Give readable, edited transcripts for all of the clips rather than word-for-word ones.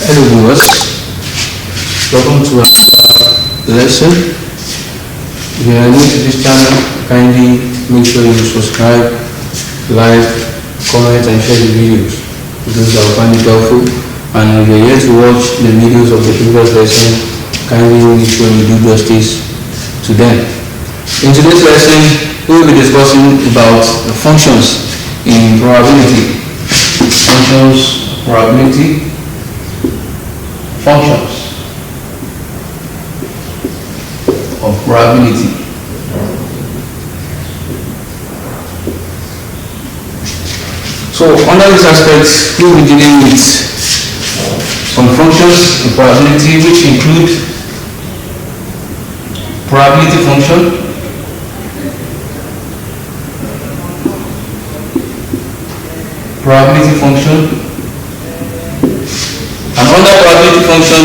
Hello viewers, welcome to another lesson. If you are new to this channel, kindly make sure you subscribe, like, comment and share the videos because I will find it helpful. And if you are here to watch the videos of the previous lesson, kindly make sure you do justice to them. In today's lesson, we will be discussing about the functions in probability. Functions of probability. So under this aspect, we will be dealing with some functions in probability which include probability function, and under probability function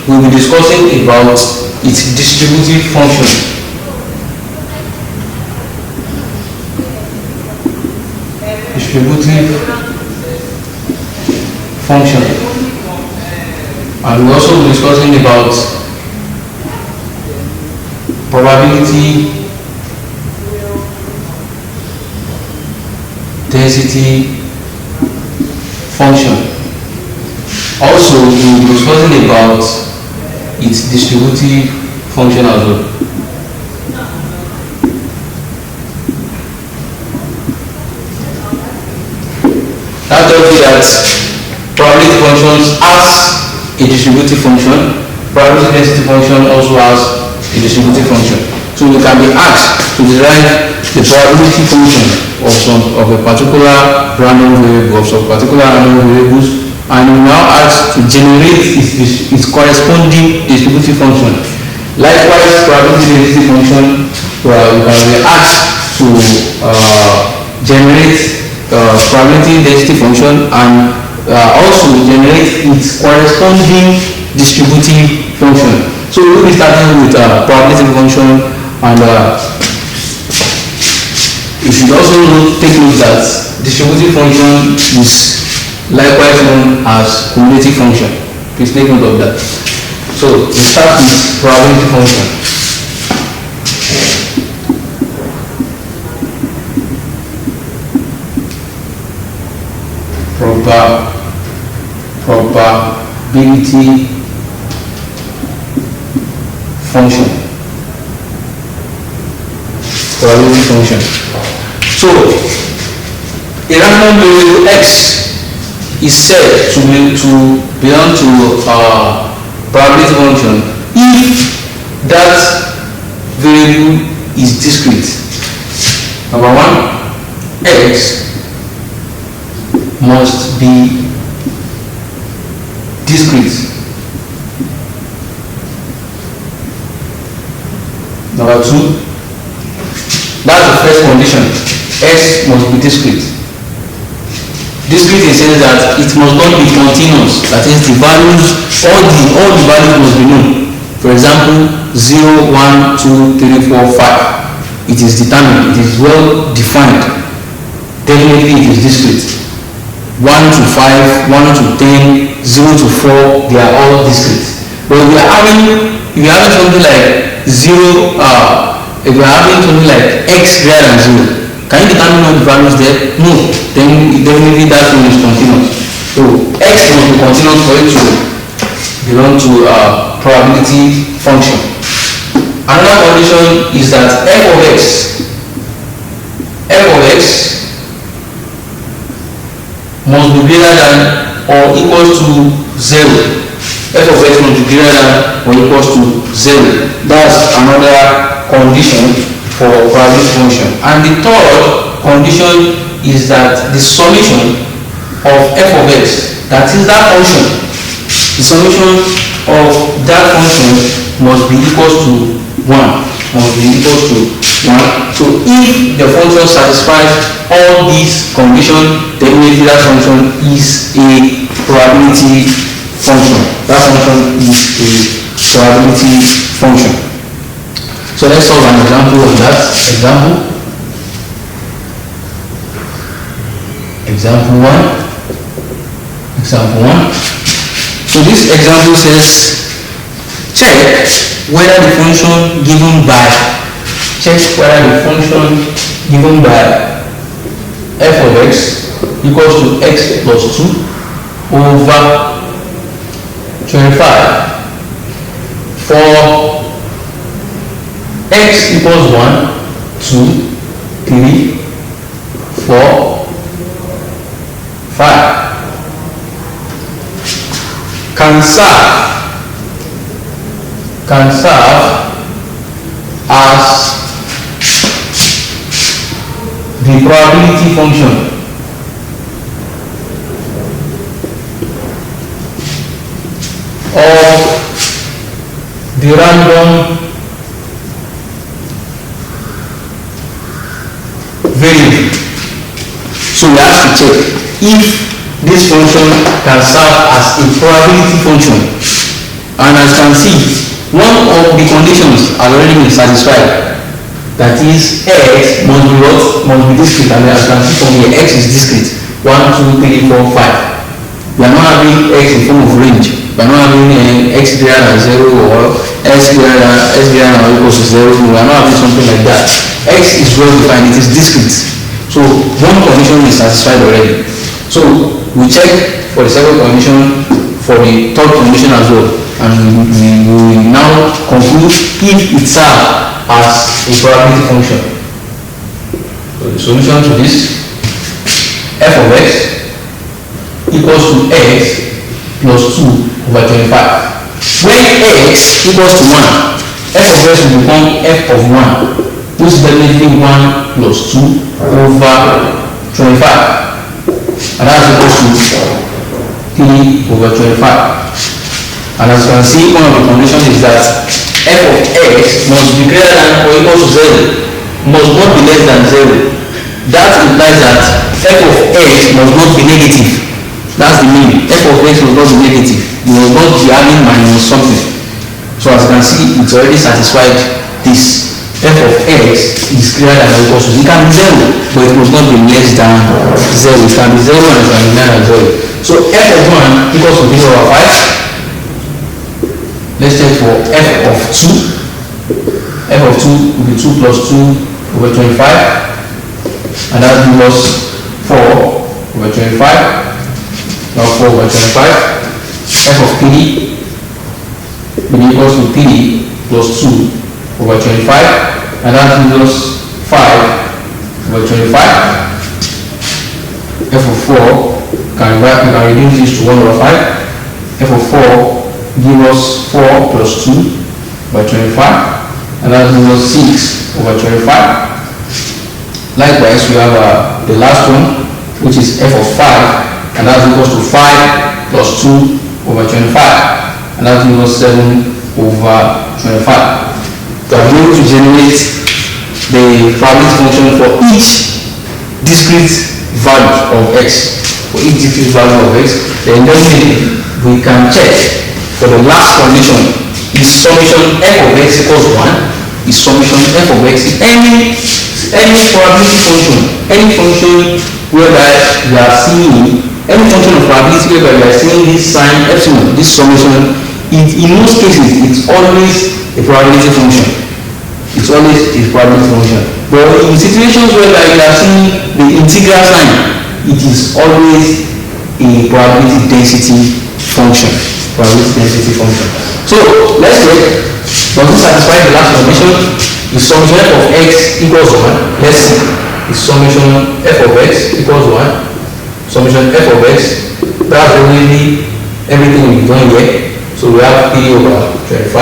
we will be discussing about its distributive function. And we will also be discussing about probability density function. Also, we will be discussing about its distributive function as well. That tells you that probability functions has a distributive function, probability density function also has a distributive function. So we can be asked to derive the probability function of a particular random variable, of some particular random variables, and we now ask to generate its corresponding distributive function. Likewise, probability density function, we can be asked to generate probability density function and also generate its corresponding distributive function. So we will be starting with probability function, and you should also take note that distributive function is likewise known as cumulative function. Please take note of that. So we start with probability function. Probability function. Probability function. So a random variable x is said to belong to probability function if that variable is discrete. Number one, x must be discrete. Number two, that's the first condition. X must be discrete. Discrete in the sense that it must not be continuous. That is, the values, all the values must be known. For example, 0, 1, 2, 3, 4, 5. It is determined, it is well defined. Definitely it is discrete. 1 to 5, 1 to 10, 0 to 4, they are all discrete. But if you are having something like 0, if you are having something like x greater than 0, can you determine all the values there? No. Then definitely that one is continuous. So x must be continuous for it to belong to a probability function. Another condition is that f of x must be greater than or equals to 0. F of x must be greater than or equals to 0. That's another condition for probability function. And the third condition is that the summation of f of x, that is that function, the summation of that function must be equals to 1. So if the function satisfies all these conditions, then that function is a probability function. That function is a probability function. So let's solve an example of that. Example 1. So So this example says, check whether the function given by f of x equals to x plus 2 over 25 for x equals 1, 2, 3, 4, 5 can serve as the probability function of the random variable. So we have to check if this function can serve as a probability function, and as you can see, one of the conditions has already been satisfied. That is, x must be what? Must be discrete, and as you can see from here, x is discrete. 1, 2, 3, 4, 5. We are not having x in form of range. We are not having x greater than 0 or x greater than or equals to 0. We are not having something like that. X is well defined, it is discrete. So one condition is satisfied already. So we check for the second condition, for the third condition as well, and we will now conclude if it serves as a probability function. So the solution to this, f of x equals to x plus 2 over 25. When x equals to 1, f of x will become f of 1, which is definitely 1 plus 2 over 25. And that's equals to 3 over 25. And as you can see, one of the conditions is that f of x must be greater than or equal to 0, must not be less than 0. That implies that f of x must not be negative. That's the meaning. F of x must not be negative. You will not be having minus something. So as you can see, it's already satisfied this. F of x is greater than or equal to 0. It can be 0, but it must not be less than 0. It can be 0 and it can be greater than 0. So f of 1 equals to 3 over 5. Let's check for f of 2. F of 2 will be 2 plus 2 over 25. And that gives us 4 over 25. Now 4 over 25. F of 3 will be equals to 3 plus 2 over 25, and that gives us 5 over 25. F of 4 can reduce this to 1 over 5. F of 4 gives us 4 plus 2 over 25, and that gives us 6 over 25. Likewise, we have the last one, which is f of 5, and that equals to 5 plus 2 over 25, and that gives us 7 over 25. We are going to generate the probability function for each discrete value of x. For each discrete value of x, then definitely we can check for the last condition. Is summation f of x equals 1? Is summation f of x any probability function, any function whereby we are seeing any function of probability whereby we are seeing this sign epsilon, this summation, in most cases it's always a probability function. It's always a probability function. But in situations whereby we are seeing the integral sign, it is always a probability density function. Probability density function. So let's check. Does it satisfy the last condition? Is summation f of x equals 1? Let's see. Is summation f of x equals 1? Summation f of x. That's already everything we've done here. So we have 3 over 25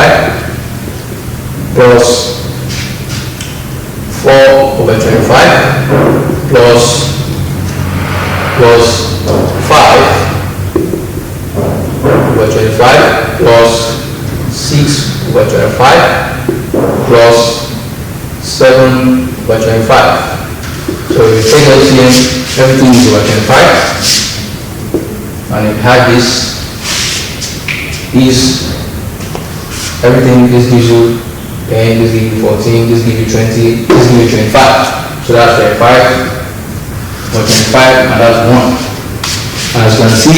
plus 4 over 25 plus 5 over 25 plus 6 over 25 plus 7 over 25. So if we take LCM, everything is over 25, and if we had this, everything, this gives you 10, this gives you 14, this gives you 20, this gives you 25. So that's 25 over 25, and that's 1. And as you can see,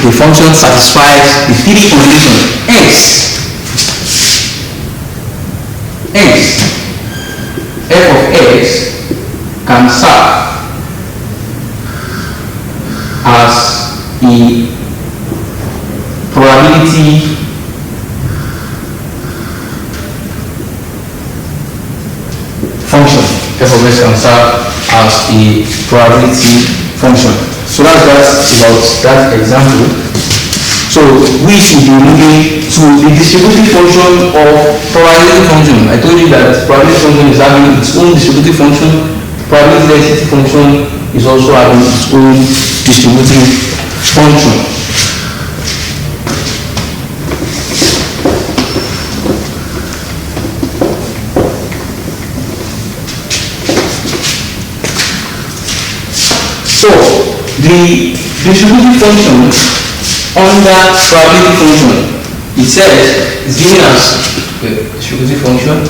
the function satisfies the three conditions. Hence, f of x can serve as a probability function. F of x can serve as a probability function. So that's about that example. So we should be moving to the distributive function of probability function. I told you that probability function is having its own distributive function. Probability density function is also having its own distributive function. So the distributive function under probability function, it says it's given as the distributive function.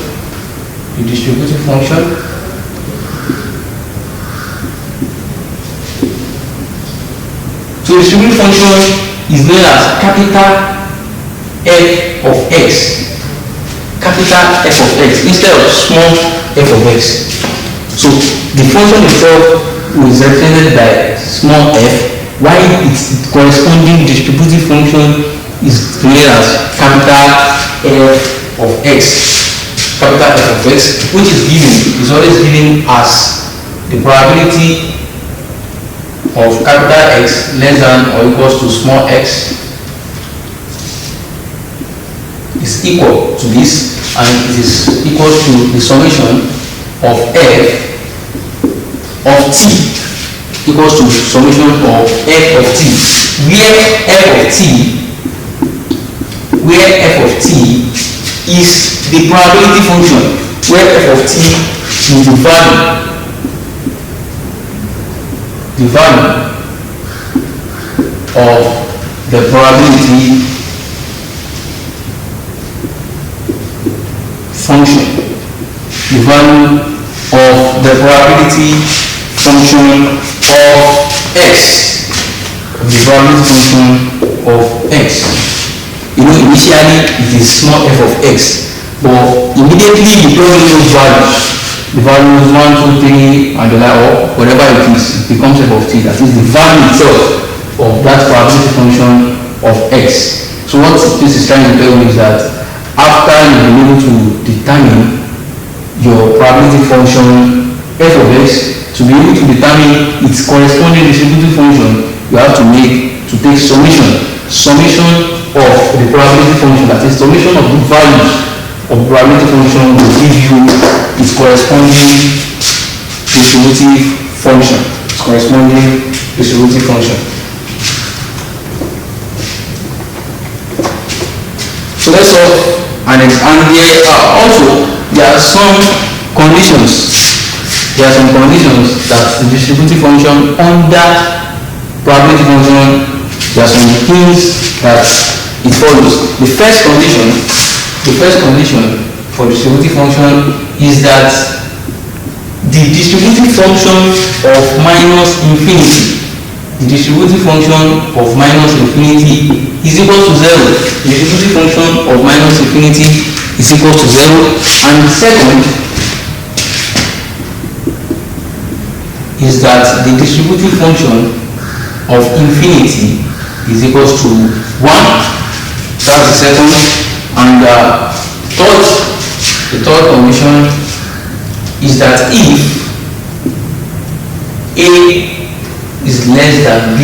So the distributive function is known as capital F of x. Capital F of x instead of small f of x. So the function itself is represented by small f, while its corresponding distributive function is known as capital F of x. Capital F of x, which is always given as the probability of capital X less than or equals to small x is equal to this, and it is equal to the summation of f of t equals to summation of f of t, where f of t is the probability function, where f of t is the value of the probability function, the value of the probability function of x, the probability function of x. You know, initially it is small f of x, but immediately you plug in those values, the values 1, 2, 3, and the like, or whatever it is, it becomes f of t. That is the value itself of that probability function of x. So what this is trying to tell you is that after you've been able to determine your probability function f of x, to be able to determine its corresponding distributive function, you have to take summation of the probability function, that is summation of the values of the probability function will give you its corresponding distributive function. So let's solve an example. There are some conditions. There are some conditions that the distributive function under probability function, there are some things that it follows. The first condition for distributive function is that the distributive function of minus infinity, is equal to 0. The distributive function of minus infinity is equal to 0. And the second is that the distributive function of infinity is equal to 1. That's the second. And the third condition is that if a is less than b,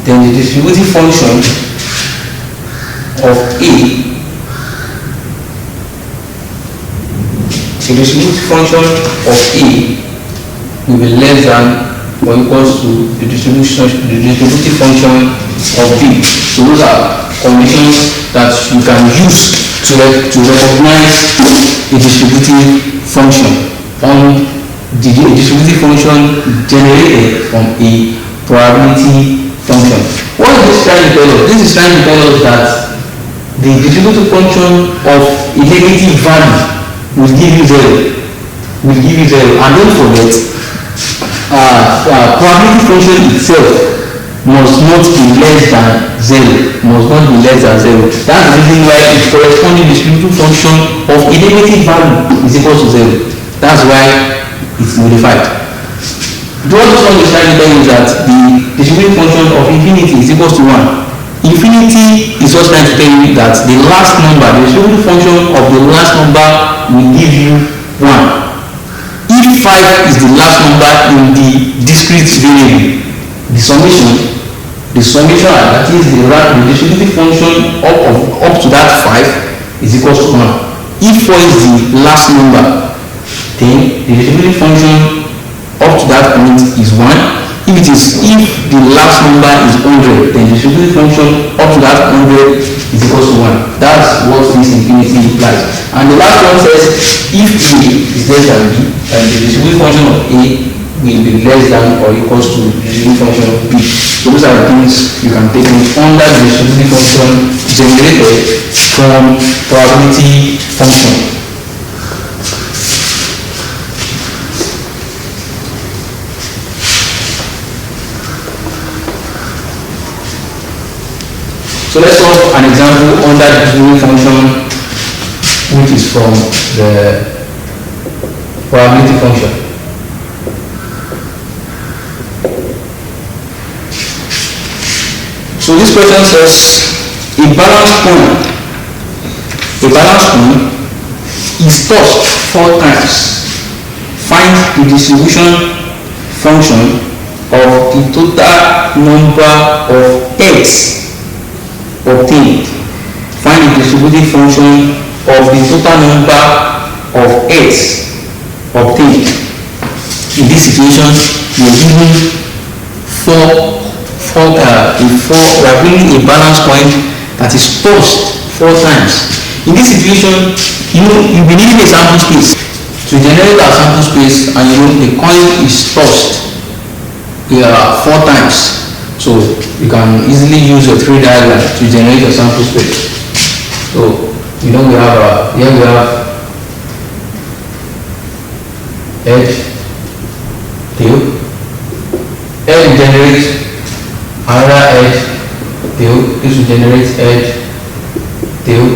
then the distributive function of a will be less than or equals to the distributive function of b. So those are conditions that you can use to recognize a distributive function on the distributive function generated from a probability function. What is this trying to tell us? This is trying to tell us that the distributive function of a negative value will give you 0. And don't forget, probability function itself must not be less than 0. Must not be less than 0. That's the reason why the corresponding distributive function of a negative value is equal to 0. That's why it's modified. What this one is trying to tell you is that the distributive function of infinity is equal to 1. Infinity is just trying to tell you that the last number, the distributive function of the last number will give you 1. If 5 is the last number in the discrete variable, the summation, that is the distributive function up to that 5 is equal to 1. If 4 is the last number, then the distributive function up to that point is 1. If the last number is 100, then the distributive function up to that 100 is equal to 1. That's what this infinity implies. And the last one says if A is less than B, then the distributive function of A will be less than or equals to the distributive function of B. So those are the things you can take under the distributive function generated from probability function. So let's solve an example under the distributive function, which is from the probability function. So this question says a balanced coin is tossed 4 times. Find the distribution function of the total number of heads obtained. Find the distributive function of the total number of heads obtained. In this situation, we are given we are bringing a balanced point that is tossed 4 times. In this situation, you'll be needing a sample space. To generate our sample space, and the coin is tossed 4 times. So you can easily use a tree diagram to generate a sample space. So we have here we have edge, tail. Edge generates another edge, tail. This will generate edge, tail.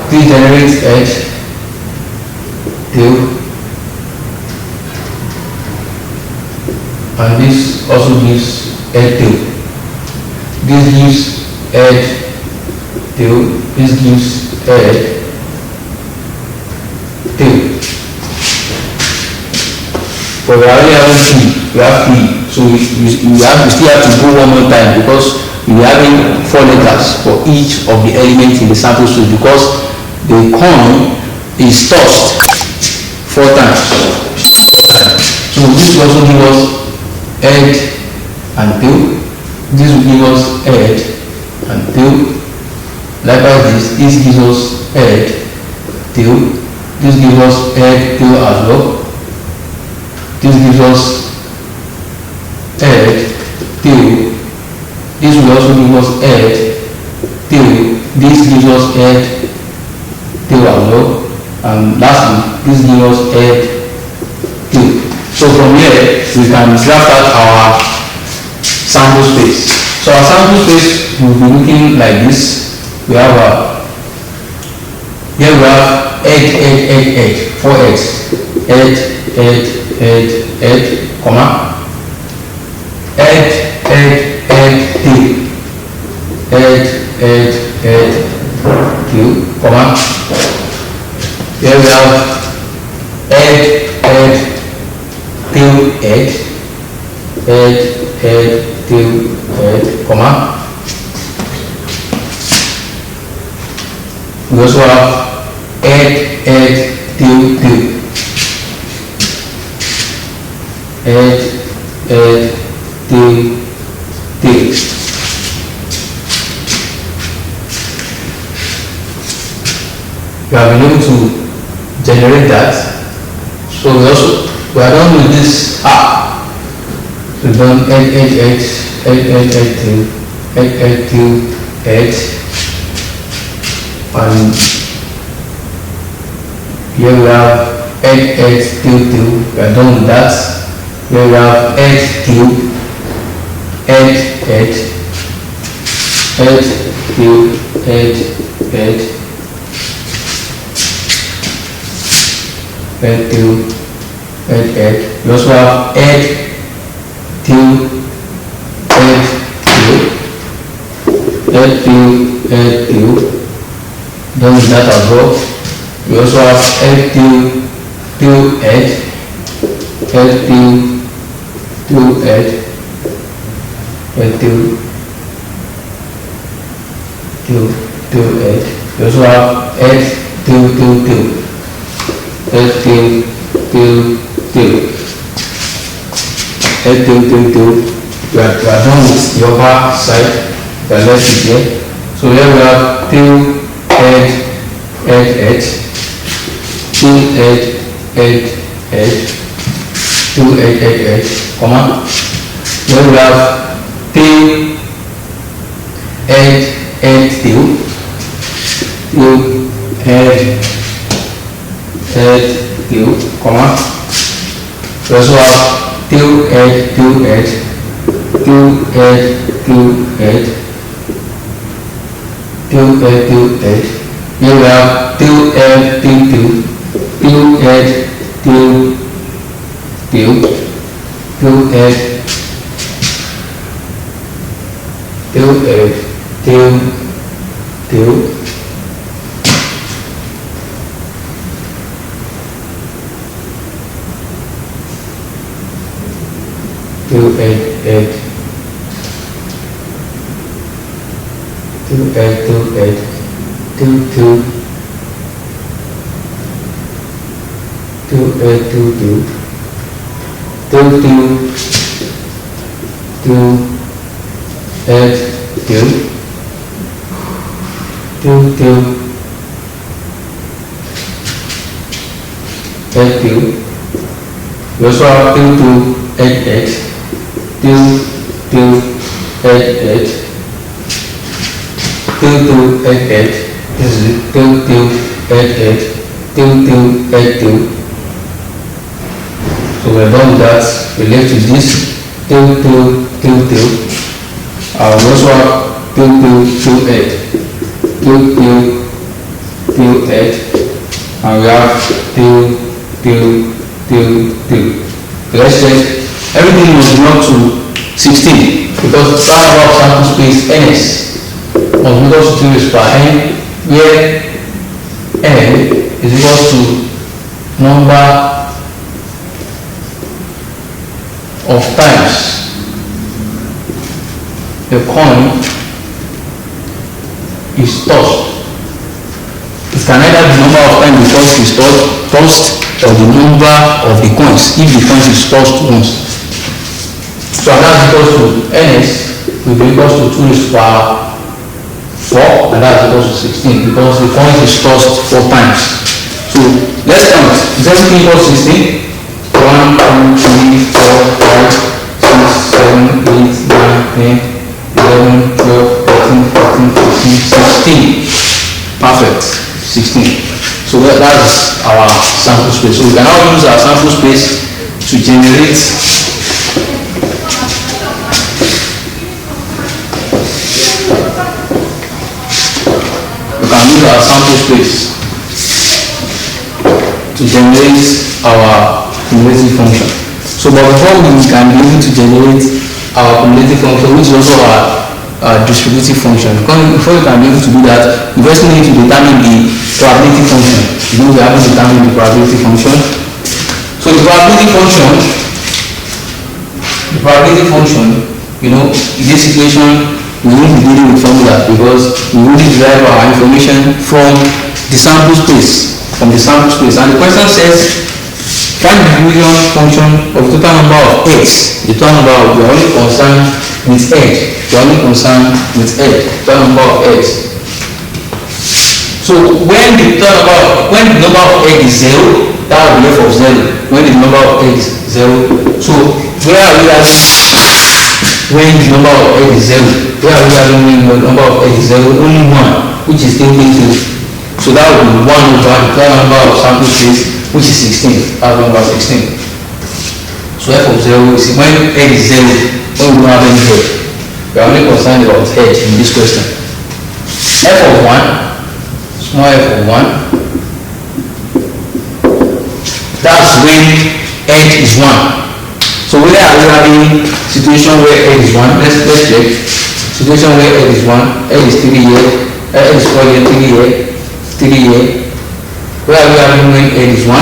This generates edge, tail. And this also gives edge, tail. This gives edge, tail. This gives edge, tail. But we already have 3. We have 3. So we still have to go one more time, because we are having 4 letters for each of the elements in the sample space, because the coin is tossed 4 times. So this will also give us edge and tail. This will give us edge and tail. Likewise, this gives us edge, tail. This gives us edge, tail as well. This gives us edge, tail. This will also give us edge, tail. This gives us edge, tail as well. And lastly, this gives us edge, tail. So from here, we can draft out our sample space. So our sample space will be looking like this. We have here we have edge, 4 edges. Edge, comma. Edge, tail. Edge, tail, comma. Here we have edge, tail, edge, tail, comma. We also have edge, tail, tail. Edge, tail, tail. We have been able to generate that. So we are done with this R. So we've done edge, tail, tail, edge. And here we have edge, tail, tail. We are done with that. Here we have edge, tail, edge, edge, till, edge, edge, edge, till, edge, edge. You also have edge, till, edge, till, edge, till, edge, till. Done with that as well. We also have edge, till, edge, edge, till, edge, edge, till, edge. We also have edge, till, edge, edge, till. We are done with the upper side. We are left with here. So here we have till, edge, edge, till, edge, edge, till, edge, comma. Here we have till, edge, till, edge, till, comma. We also have till, edge, till, edge, till, edge, till, edge, till, edge, till, edge. Here we have till, edge, till, till, edge, till, edge, till, edge, till, till, edge, till, edge, till, edge, till. We also have till, edge, till, edge, till, edge. This is it. Till, edge, till, edge. So we're done with that. We left with this till. We also have till, edge, till, edge, and we have till. Let's check. Everything must belong to 16 because that number of sample space ns must be equal to 2 raised by n, where n is equal to number of times the coin is tossed. It can either be the number of times the coin is tossed or the number of the coins if the coin is tossed once. So that's equal to ns will be equal to 2 raised by 4, and that's equal to 16 because the coin is tossed 4 times. So let's count. Is everything equal to 16? 1, 2, 3, 4, 5, 6, 7, 8, 9, 10, 11, 12, 13, 14, 15, 16. Perfect. 16. So that's our sample space. So we can now use our sample space to generate our cumulative function. So but before we can be able to generate our cumulative function, which is also our distributive function, before we can be able to do that, we first need to determine the probability function. We have to determine the probability function. So the probability function, in this situation, we will be dealing with formula because we will derive our information from the sample space. And the question says, find the division function of total number of eggs. The total number of, we are only concerned with egg. Total number of eggs. So when the number of eggs is 0, that will be f of 0. When the number of eggs is 0, so where are we at when the number of eggs is 0? Where are we at when the number of eggs is 0? Only 1, which is still 2. So that will be 1 over the total number of sample space, which is 16. That's number 16. So f of 0 is when egg is 0, when we don't have any egg. We are only concerned about edge in this question. F of 1, small f of 1, that's when edge is 1. So where are we having situation where edge is 1? Let's check. Situation where edge is 1, edge is 3 here, edge is 4 here, 3 here, 3 here. Where are we having when edge is 1?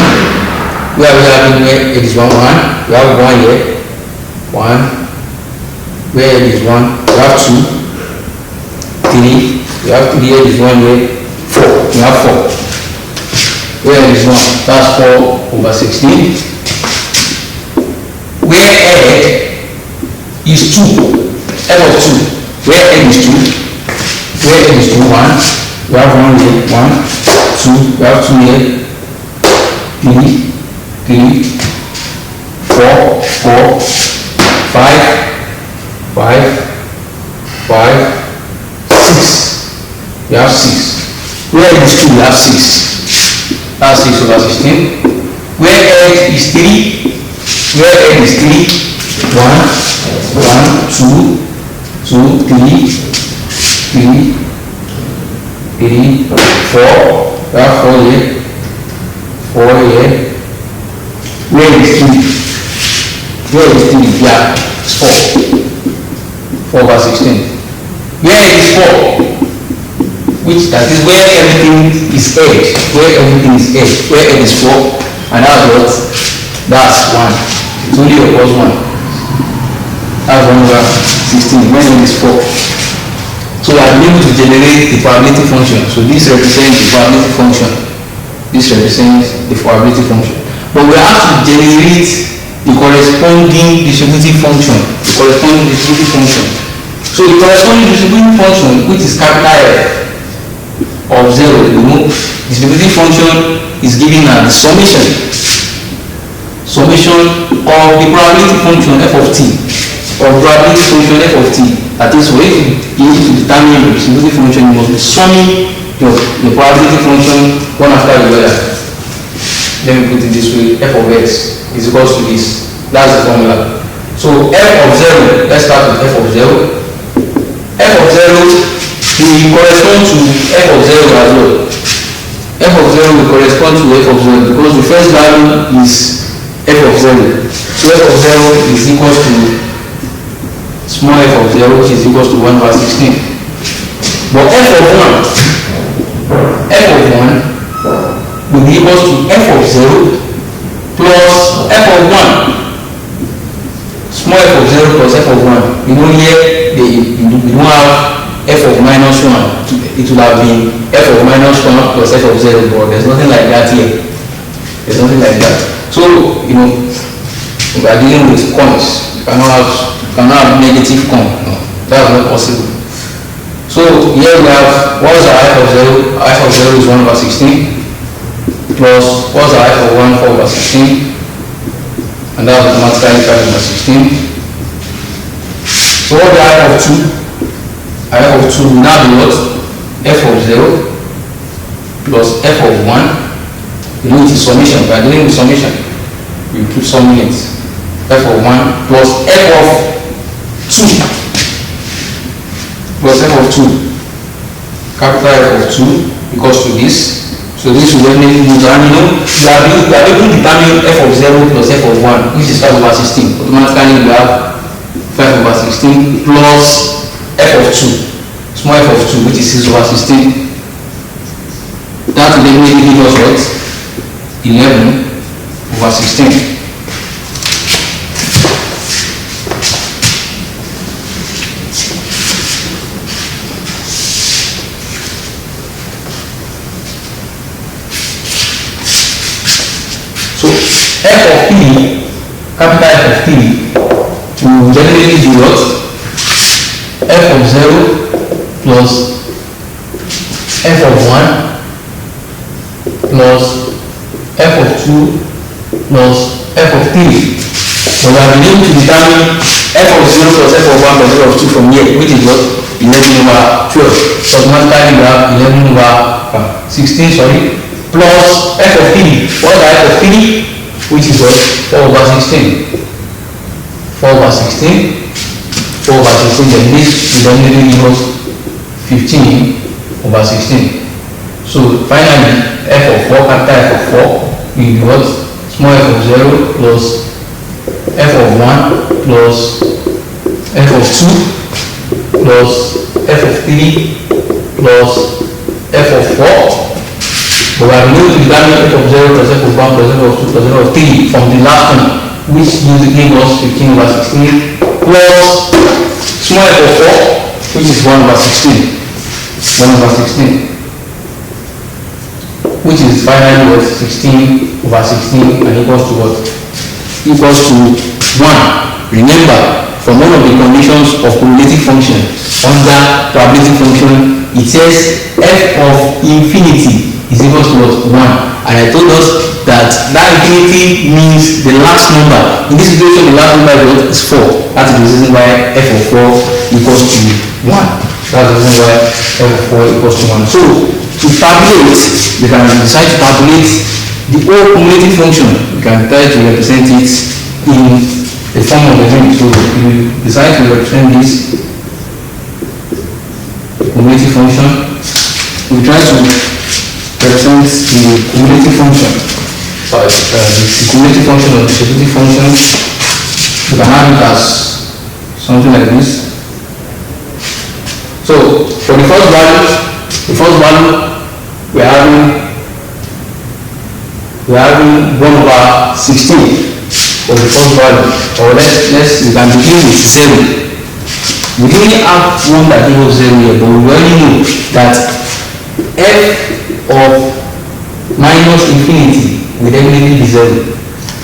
Where are we having when edge is 1? 1. We have 1 here, 1. Where edge is 1, we have 2, 3. We have 3 here, is 1 here, 4. We have 4. Where edge is 1? That's 4/16. Where edge is 2, f of 2. Where edge is 2? Where edge is 2? 1. We have 1 here, 1, 2. We have 2 here, 3, 4, 5, 6. We have 6. Where edge is 2? We have 6. That's 6/16. Where edge is 3? Where edge is 3? 1, 2, 3, 4. We have 4 here, 4 here. Where is 3? Where is 3? Yeah, it's 4. 4/16. Where is 4? Which that is where everything is edge. Where everything is edge. Where edge is 4. And that's what? That's 1. It's only equals 1. That's 1/16. When edge is 4. So we are able to generate the probability function. So this represents the probability function. This represents the probability function. But we have to generate the corresponding distributive function. The corresponding distributive function. So the corresponding distributive function, which is capital F of 0, distributive function is given as the summation of the probability function f of t, or probability function f of t. That is, for if you need to determine the distributive function, you must be summing the probability function one after the other. Let me put it this way: f of x is equals to this. That's the formula. So f of 0, let's start with f of 0. F of 0 will correspond to f of 0 as well. F of 0 will correspond to f of 0 because the first value is f of 0. So f of 0 is equals to small f of 0, which is equals to 1/16. But f of 1 will be equals to f of 0 plus f of 1. Small f of 0 plus f of 1. You know here we don't have f of -1. It will have been f of -1 plus f of 0, but there's nothing like that here. There's nothing like that. So, we are dealing with coins. You cannot have negative coin. No, that's not possible. So here we have, what is our f of 0? F of 0 is 1/16 plus what's our f of 1? 4/16, and that's automatically 5/16. So what the f of 2? F of 2 will now be what? F of 0 plus f of 1. It is summation. We are dealing with summation. We keep summing it. F of 1 plus f of 2 plus f of 2. Capital F of 2 equals to this. So this will then make you are able to determine f of 0 plus f of 1, which is 5/16. Automatically we have 5/16 plus f of 2, small f of 2, which is 6/16. That will then make give us what? 11/16. So f of t, capital F of t, will generally be what? F of 0 plus f of 1 plus f of 2 plus f of 3. So we have been able to determine f of 0 plus f of 1 plus f of 2 from here, which is what? 11/12. So automatically we have 11/16, plus f of 3. What is f of 3? Which is what? 4/16. 4/16 4 over 16, then this will definitely give us 15 over 16. So finally, f of 4, capital F of 4 will be what? Small f of 0 plus f of 1 plus f of 2 plus f of 3 plus f of 4. But we are going to determine f of 0 plus f of 1 plus f of 2 plus f of 3 from the last one, which gave us 15 over 16 plus small f of 4, which is 1 over 16. 1 over 16, which is finally what? 16 over 16 and equals to what? Equals to 1. Remember, from one of the conditions of cumulative function under probability function, it says f of infinity is equal to what? 1. And I told us that infinity means the last number. In this situation, the last number is 4. That is the reason why f of 4 equals to 1. That's the reason why f of 4 equals to 1. So, to tabulate, we can decide to tabulate the whole cumulative function. We can try to represent it in the form of a ring. So, we decide to represent this cumulative function. We try to represent the cumulative function. The cumulative function or the distributive function. We can have it as something like this. So for the first value, we are having 1 over 16 for the first value. Or we can begin with 0. We didn't have one that gives us 0 here, but we already know that f of minus infinity will definitely be 0.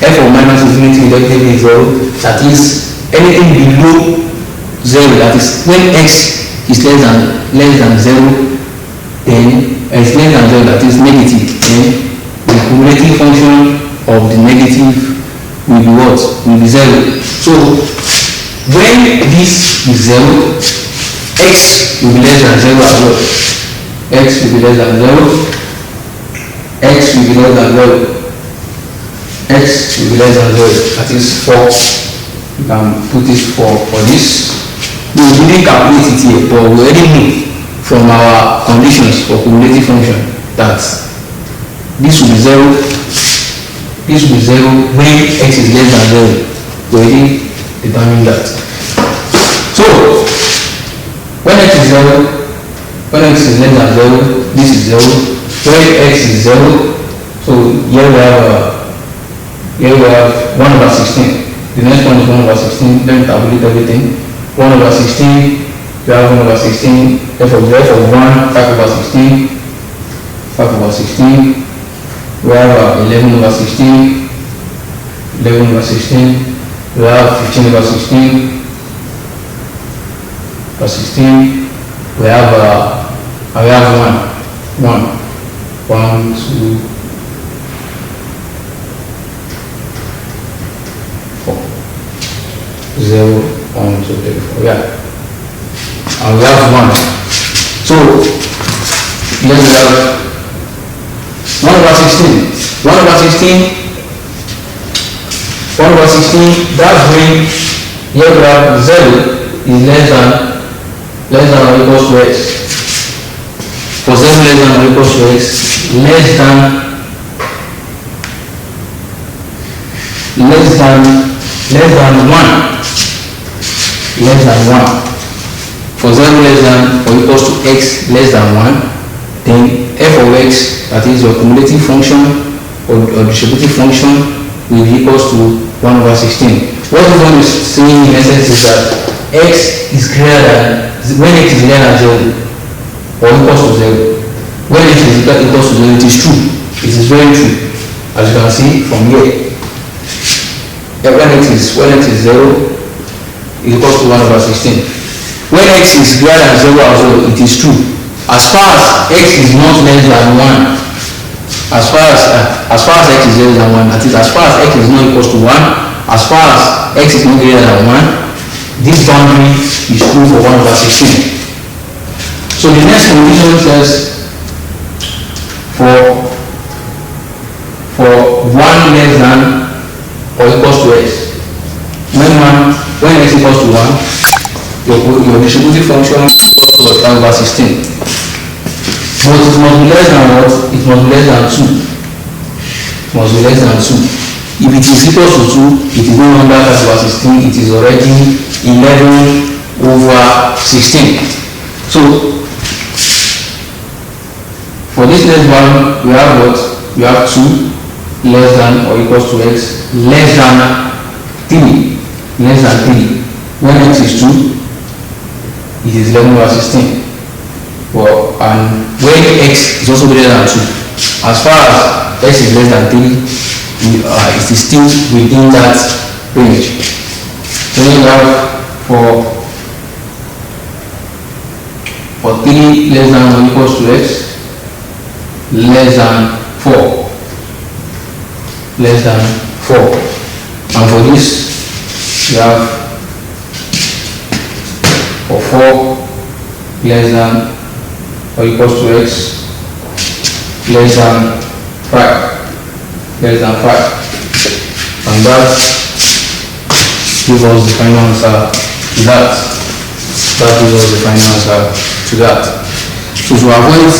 F of minus infinity will definitely be 0. That is anything below 0. That is when x is less than 0, then is less than 0, that is negative, then the cumulative function of the negative will be what? Will be 0. So when this is 0, x will be less than 0 as well. X will be less than 0. X will be less than 0. X will be less than 0. That is 4. You can put it for this. We didn't calculate it here, but we already know from our conditions for cumulative function that this will be 0. This will be 0 when x is less than 0. We already determined that. So when x is 0, when x is less than 0, this is 0. When x is 0, so here we have 1 over 16. The next one is 1 over 16. Let me tabulate everything. 1 over 16, we have 1 over 16, f of 1, 5 over 16, 5 over 16, we have 11 over 16, 11 over 16, we have 15 over 16, over 16, we have 1, 2, 4, 0, 1, 2, 3, 4, yeah. And we have 1. So, here we have 1 over 16. 1 over 16. 1 over 16, that's when here we have 0 is less than or equals to x. For 0 less than or equals to x, less than 1. Less than 1. For 0 less than or equals to x less than 1, then f of x, that is your cumulative function or distributive function, will be equals to 1 over 16. What this one is saying in essence is that x is greater than, when x is greater than 0 or equals to 0, when x is equals to 0, it is true. It is very true, as you can see from here. When x is 0, is equals to 1 over 16. When x is greater than 0 as well, it is true. As far as x is not less than 1, as far as x is less than 1, that is, as far as x is not equals to 1, as far as x is not greater than 1, this boundary is true for 1 over 16. So the next condition says for 1 less than or equals to x. When x equals to 1, your distributive function equals to what? Over 16. But it must be less than what? It must be less than 2. It must be less than 2. If it is equal to 2, it is no longer 5 over 16, it is already 11 over 16. So, for this next one, we have what? We have 2 less than or equals to x less than 3. Less than 3. When x is 2, it is 11 over 16. Well, and when x is also greater than 2, as far as x is less than 3, it is still within that range. So we have for 3 less than or equals to x less than 4. Less than 4. And for this, we have for 4 less than or equals to x less than 5. Less than 5. And that gives us the final answer to that. That gives us the final answer to that. So to avoid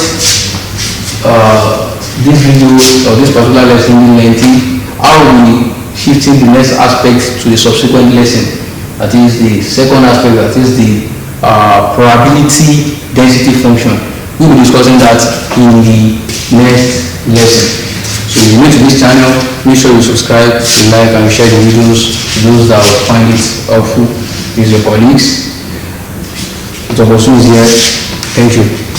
this video or this particular lesson being lengthy, I will be shifting the next aspect to the subsequent lesson. That is the second aspect, that is the probability density function. We will be discussing that in the next lesson. So if you're new to this channel, make sure you subscribe, like and share the videos to those that will find it helpful. These are your colleagues. Tutor Bosun is here. Thank you.